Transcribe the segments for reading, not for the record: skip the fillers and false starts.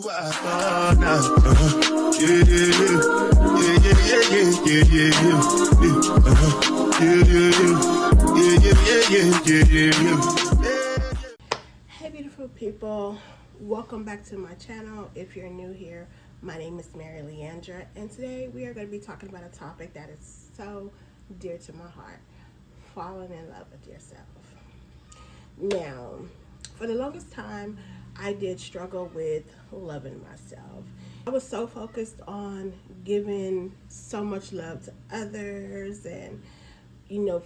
Hey beautiful people, welcome back to my channel. If you're new here, my name is Mary Leandra, and today we are going to be talking about a topic that is so dear to my heart: falling in love with yourself. Now, for the longest time, I did struggle with loving myself. I was so focused on giving so much love to others and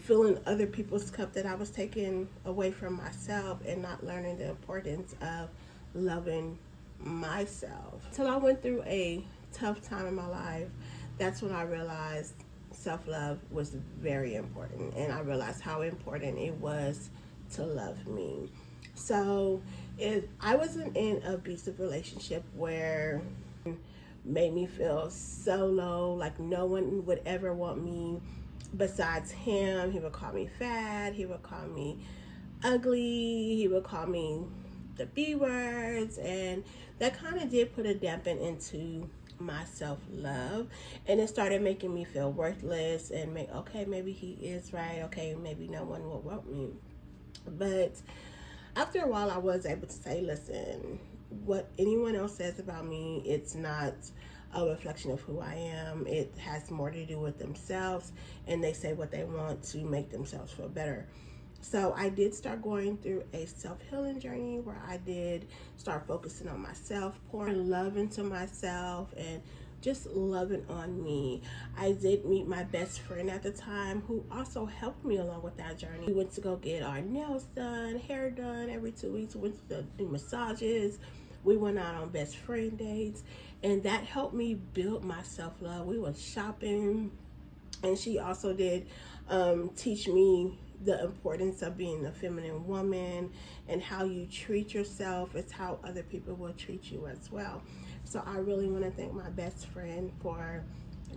filling other people's cup that I was taking away from myself and not learning the importance of loving myself. Till I went through a tough time in my life, that's when I realized self-love was very important, and I realized how important it was to love me. So if I wasn't in an abusive relationship where it made me feel so low, like no one would ever want me besides him. He would call me fat, he would call me ugly, he would call me the B words, and that kind of did put a dampen into my self-love, and it started making me feel worthless and okay, maybe he is right, okay, maybe no one will want me. But after a while, I was able to say, listen, what anyone else says about me, it's not a reflection of who I am. It has more to do with themselves, and they say what they want to make themselves feel better. So I did start going through a self-healing journey where I did start focusing on myself, pouring love into myself, and just loving on me. I did meet my best friend at the time, who also helped me along with that journey. We went to go get our nails done, hair done every 2 weeks. We went to do massages. We went out on best friend dates, and that helped me build my self-love. We went shopping, and she also did teach me the importance of being a feminine woman, and how you treat yourself is how other people will treat you as well. So I really want to thank my best friend for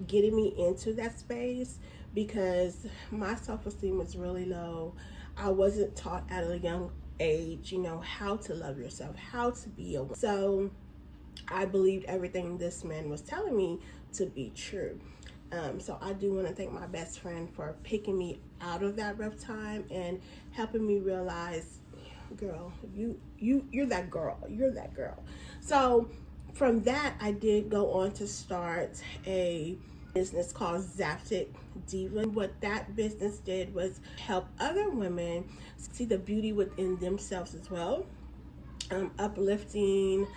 getting me into that space, because my self-esteem was really low. I wasn't taught at a young age, how to love yourself, how to be a woman. So I believed everything this man was telling me to be true. So I do want to thank my best friend for picking me out of that rough time and helping me realize, girl, you're that girl. You're that girl. So from that, I did go on to start a business called Zaptic Diva. What that business did was help other women see the beauty within themselves as well. Uplifting.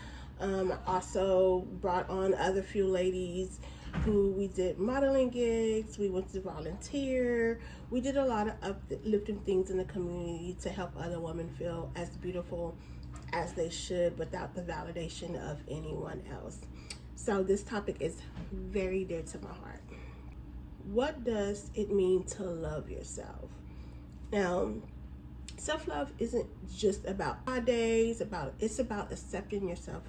Also brought on other few ladies who we did modeling gigs. We went to volunteer. We did a lot of uplifting things in the community to help other women feel as beautiful as they should without the validation of anyone else. So this topic is very dear to my heart. What does it mean to love yourself? Now, self-love isn't just about days, it's about accepting yourself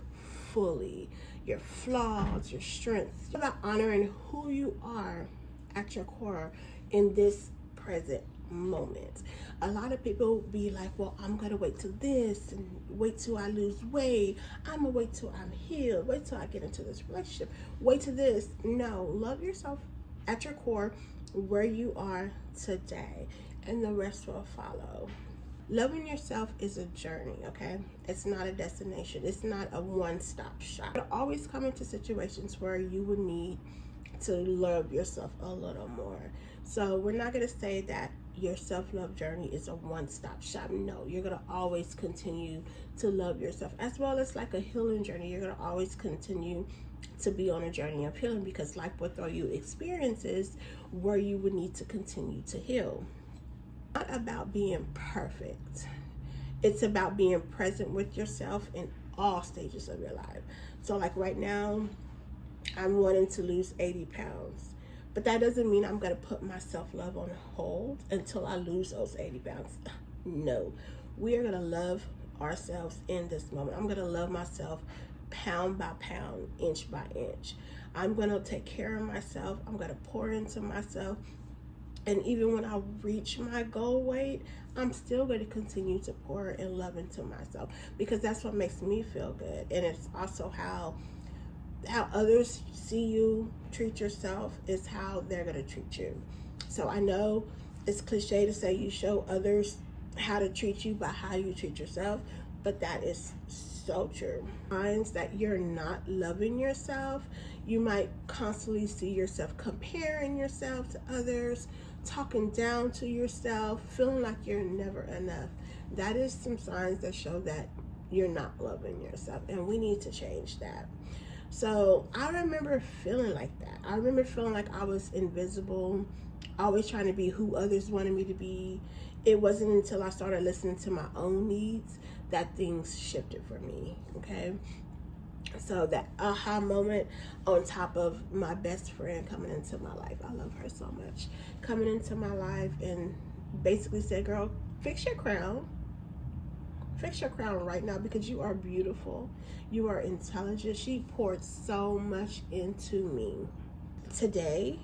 fully, your flaws, your strengths. It's about honoring who you are at your core in this present moment. A lot of people be like, well, I'm gonna wait till this and wait till I lose weight. I'm gonna wait till I'm healed. Wait till I get into this relationship. Wait till this. No, love yourself at your core where you are today, and the rest will follow. Loving yourself is a journey, okay? It's not a destination. It's not a one-stop shop. You'll always come into situations where you will need to love yourself a little more. So we're not going to say that your self-love journey is a one-stop shop. No, you're going to always continue to love yourself, as well as like a healing journey. You're going to always continue to be on a journey of healing, because life will throw you experiences where you would need to continue to heal. Not about being perfect. It's about being present with yourself in all stages of your life. So like right now, I'm wanting to lose 80 pounds. But that doesn't mean I'm going to put my self-love on hold until I lose those 80 pounds. No. We are going to love ourselves in this moment. I'm going to love myself pound by pound, inch by inch. I'm going to take care of myself. I'm going to pour into myself. And even when I reach my goal weight, I'm still going to continue to pour and love into myself, because that's what makes me feel good. And it's also how others see you treat yourself is how they're going to treat you. So I know it's cliche to say you show others how to treat you by how you treat yourself, but that is so true. Signs that you're not loving yourself, you might constantly see yourself comparing yourself to others, talking down to yourself, feeling like you're never enough. That is some signs that show that you're not loving yourself, and we need to change that. So I remember feeling like that. I remember feeling like I was invisible, always trying to be who others wanted me to be. It wasn't until I started listening to my own needs that things shifted for me, okay? So that aha moment, on top of my best friend coming into my life, I love her so much, coming into my life and basically said, girl, fix your crown. Fix your crown right now, because you are beautiful. You are intelligent. She poured so much into me. Today,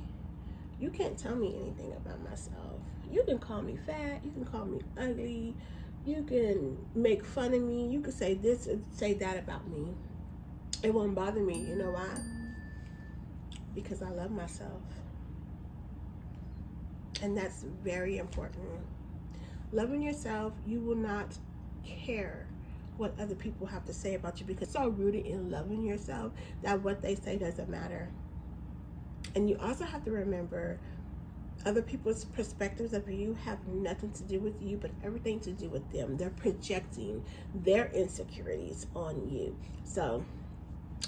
you can't tell me anything about myself. You can call me fat. You can call me ugly. You can make fun of me. You can say this and say that about me. It won't bother me. You know why? Because I love myself. And that's very important. Loving yourself, you will not care what other people have to say about you, because it's so rooted in loving yourself that what they say doesn't matter. And you also have to remember, other people's perspectives of you have nothing to do with you, but everything to do with them. They're projecting their insecurities on you. So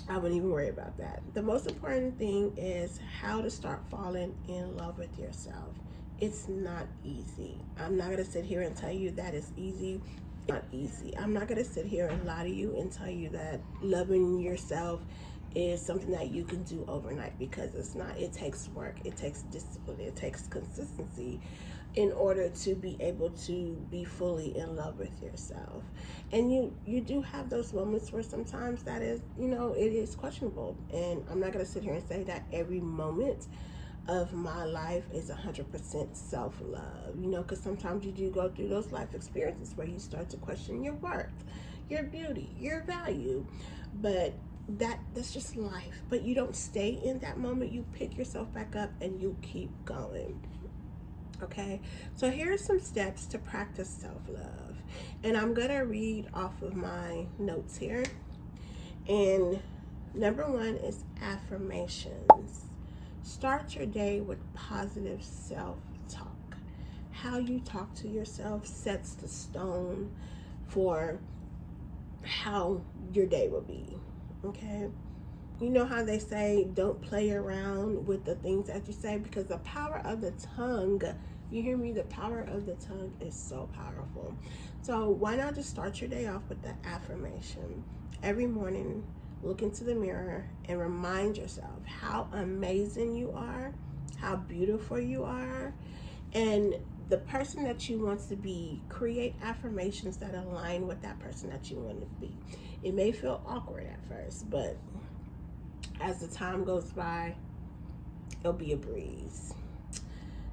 I wouldn't even worry about that. The most important thing is how to start falling in love with yourself. It's not easy. I'm not going to sit here and tell you that it's easy. It's not easy. I'm not going to sit here and lie to you and tell you that loving yourself is something that you can do overnight, because it's not. It takes work. It takes discipline. It takes consistency in order to be able to be fully in love with yourself. And you do have those moments where sometimes that is, it is questionable. And I'm not going to sit here and say that every moment of my life is 100% self-love, because sometimes you do go through those life experiences where you start to question your worth, your beauty, your value. But that's just life. But you don't stay in that moment. You pick yourself back up and you keep going. Okay, so here are some steps to practice self-love, and I'm gonna read off of my notes here. And number one is affirmations. Start your day with positive self-talk. How you talk to yourself sets the stone for how your day will be. Okay, you know how they say don't play around with the things that you say, because the power of the tongue, you hear me, the power of the tongue is so powerful. So why not just start your day off with the affirmation? Every morning, look into the mirror and remind yourself how amazing you are, how beautiful you are, and the person that you want to be. Create affirmations that align with that person that you want to be. It may feel awkward at first, but as the time goes by, it'll be a breeze.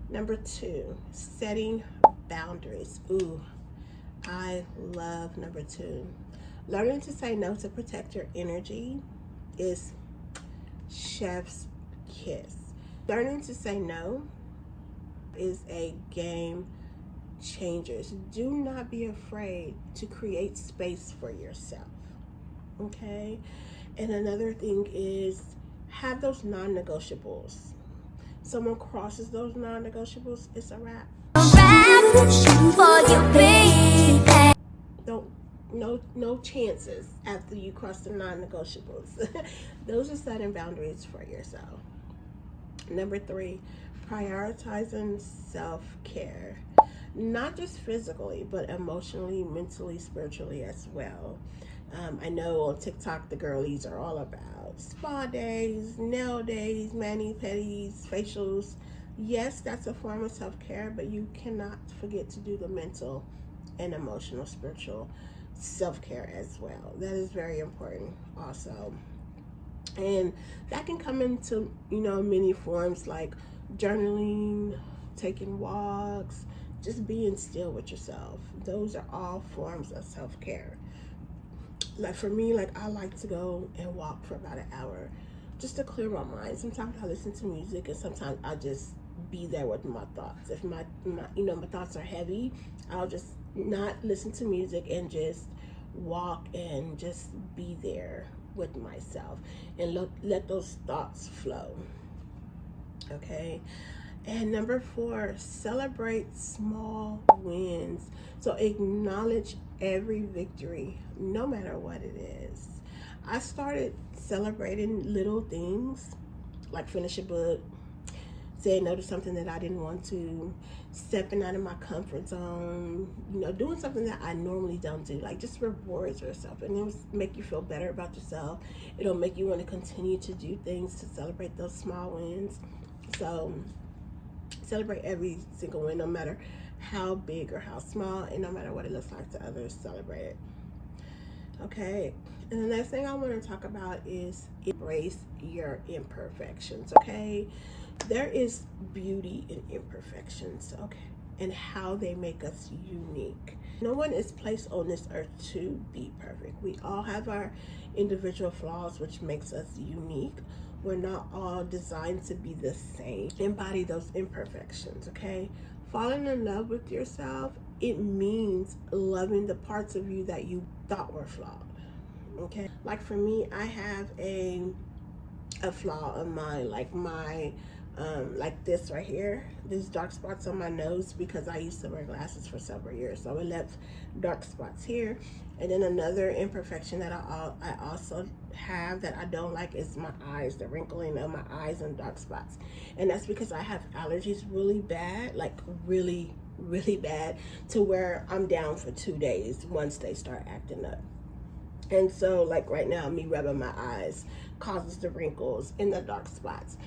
Number two, setting boundaries. Ooh, I love number two. Learning to say no to protect your energy is chef's kiss. Learning to say no is a game changer. Do not be afraid to create space for yourself. Okay? And another thing is, have those non-negotiables. Someone crosses those non-negotiables, it's a wrap. No chances after you cross the non-negotiables. Those are setting boundaries for yourself. Number three, prioritizing self-care. Not just physically, but emotionally, mentally, spiritually as well. I know on TikTok the girlies are all about spa days, nail days, mani-pedis, facials. Yes, that's a form of self-care, but you cannot forget to do the mental and emotional, spiritual self-care as well. That is very important also. And that can come into, many forms like journaling, taking walks, just being still with yourself. Those are all forms of self-care. Like for me, like I like to go and walk for about an hour just to clear my mind. Sometimes I listen to music, and sometimes I just be there with my thoughts. If my my thoughts are heavy, I'll just not listen to music and just walk and just be there with myself and let those thoughts flow. Okay. And number 4, celebrate small wins. So acknowledge every victory, no matter what it is. I started celebrating little things like finish a book, saying no to something that I didn't want to, stepping out of my comfort zone, doing something that I normally don't do. Like just reward yourself, and it'll make you feel better about yourself. It'll make you want to continue to do things to celebrate those small wins. So celebrate every single win, no matter how big or how small, and no matter what it looks like to others, celebrate it. Okay, and the next thing I want to talk about is embrace your imperfections. Okay, there is beauty in imperfections, okay, and how they make us unique. No one is placed on this earth to be perfect. We all have our individual flaws, which makes us unique. We're not all designed to be the same. Embody those imperfections, okay? Falling in love with yourself, it means loving the parts of you that you thought were flawed, okay? Like for me, I have a flaw on mine, like my like this right here, these dark spots on my nose, because I used to wear glasses for several years, so it left dark spots here. And then another imperfection that I also have that I don't like is my eyes, the wrinkling of my eyes and dark spots. And that's because I have allergies really bad, like really bad, to where I'm down for 2 days once they start acting up. And so like right now, me rubbing my eyes causes the wrinkles and the dark spots.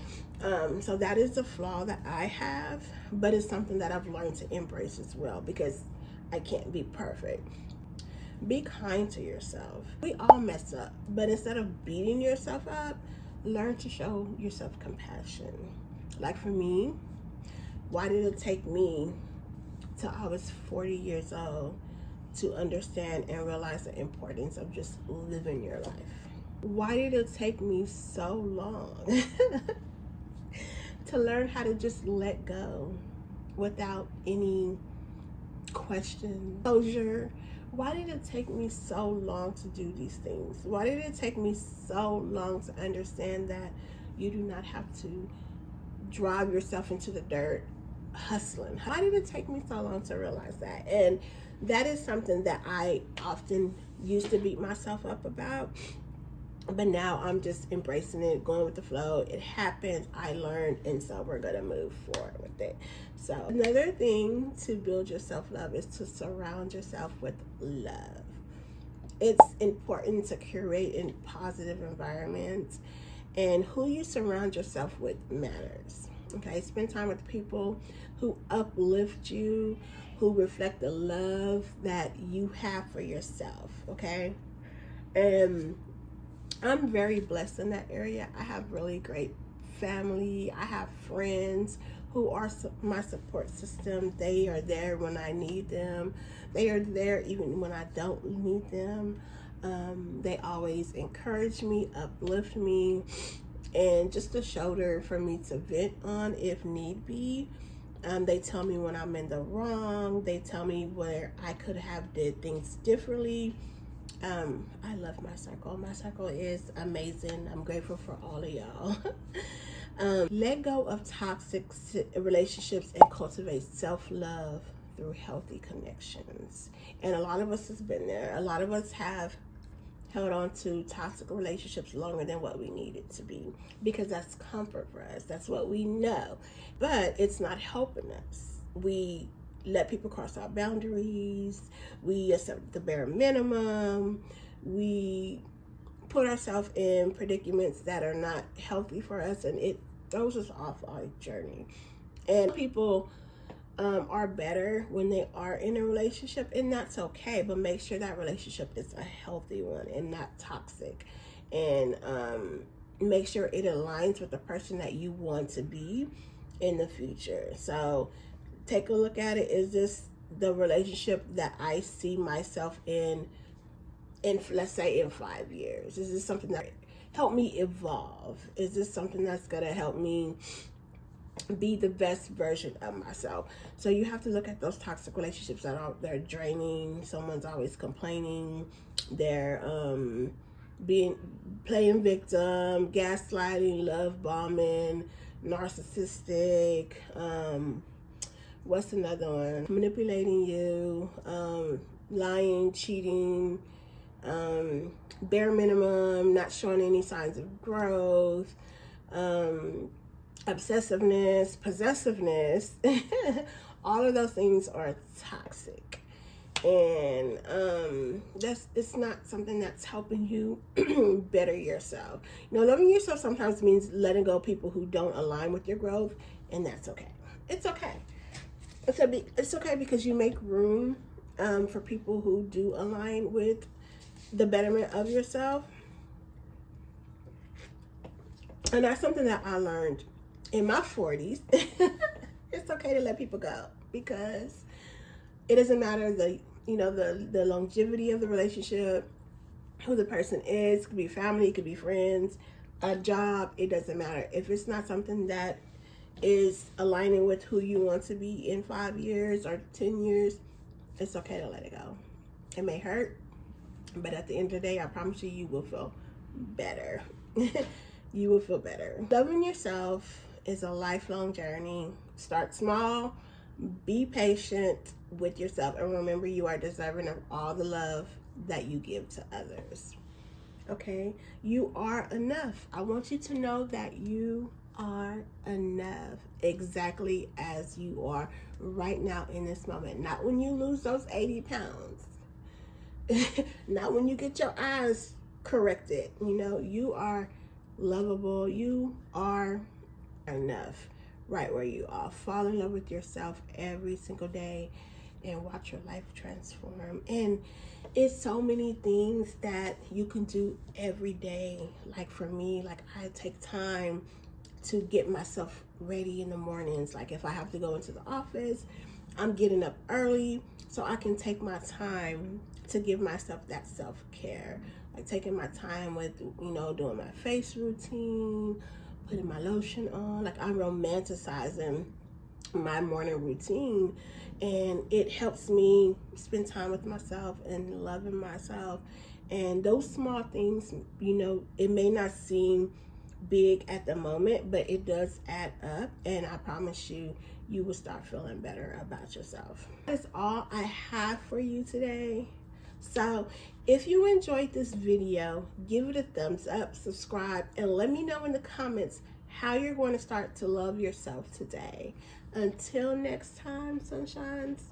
So that is the flaw that I have, but it's something that I've learned to embrace as well, because I can't be perfect. Be kind to yourself. We all mess up, but instead of beating yourself up, learn to show yourself compassion. Like for me, why did it take me till I was 40 years old to understand and realize the importance of just living your life? Why did it take me so long to learn how to just let go without any question, closure? Why did it take me so long to do these things? Why did it take me so long to understand that you do not have to drive yourself into the dirt hustling? Why did it take me so long to realize that? And that is something that I often used to beat myself up about, but now I'm just embracing it, going with the flow. It happens, I learned, and so we're gonna move forward with it. So another thing to build your self-love is to surround yourself with love. It's important to curate a positive environment, and who you surround yourself with matters. Okay, spend time with people who uplift you, who reflect the love that you have for yourself. Okay, and I'm very blessed in that area. I have really great family. I have friends who are my support system. They are there when I need them. They are there even when I don't need them. They always encourage me, uplift me, and just a shoulder for me to vent on if need be. They tell me when I'm in the wrong. They tell me where I could have did things differently. I love my circle. My circle is amazing. I'm grateful for all of y'all. Let go of toxic relationships and cultivate self-love through healthy connections. And a lot of us has been there. A lot of us have held on to toxic relationships longer than what we need it to be, because that's comfort for us. That's what we know. But it's not helping us. We let people cross our boundaries. We accept the bare minimum. We put ourselves in predicaments that are not healthy for us, and it throws us off our journey. And people are better when they are in a relationship, and that's okay, but make sure that relationship is a healthy one and not toxic. And make sure it aligns with the person that you want to be, in the future. So take a look at it. Is this the relationship that I see myself in let's say in 5 years? Is this something that help me evolve? Is this something that's gonna help me be the best version of myself? So you have to look at those toxic relationships that they're draining. Someone's always complaining. They're playing victim, gaslighting, love bombing, narcissistic. What's another one? Manipulating you, lying, cheating, bare minimum, not showing any signs of growth, obsessiveness, possessiveness. All of those things are toxic, and it's not something that's helping you better yourself. You know, loving yourself sometimes means letting go of people who don't align with your growth, and that's okay. It's okay. It's okay because you make room for people who do align with the betterment of yourself. And that's something that I learned in my 40s. It's okay to let people go, because it doesn't matter the longevity of the relationship, who the person is. It could be family, it could be friends, a job. It doesn't matter. If it's not something that is aligning with who you want to be in 5 years or 10 years, it's okay to let it go. It may hurt, but at the end of the day, I promise you, you will feel better. You will feel better. Loving yourself is a lifelong journey. Start small, be patient with yourself, and remember, you are deserving of all the love that you give to others. Okay? You are enough. I want you to know that you are enough exactly as you are right now in this moment. Not when you lose those 80 pounds. Not when you get your eyes corrected. You know, you are lovable. You are enough right where you are. Fall in love with yourself every single day and watch your life transform. And it's so many things that you can do every day. Like for me, like I take time to get myself ready in the mornings. Like if I have to go into the office, I'm getting up early so I can take my time to give myself that self-care. Like taking my time with, doing my face routine, putting my lotion on. Like I'm romanticizing my morning routine, and it helps me spend time with myself and loving myself. And those small things, it may not seem big at the moment, but it does add up, and I promise you, you will start feeling better about yourself. That's all I have for you today. So if you enjoyed this video, give it a thumbs up, subscribe, and let me know in the comments how you're going to start to love yourself today. Until next time, sunshines,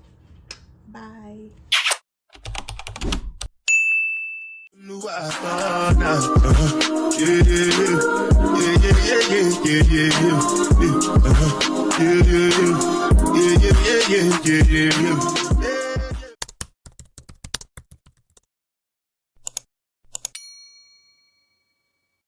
bye. Yeah.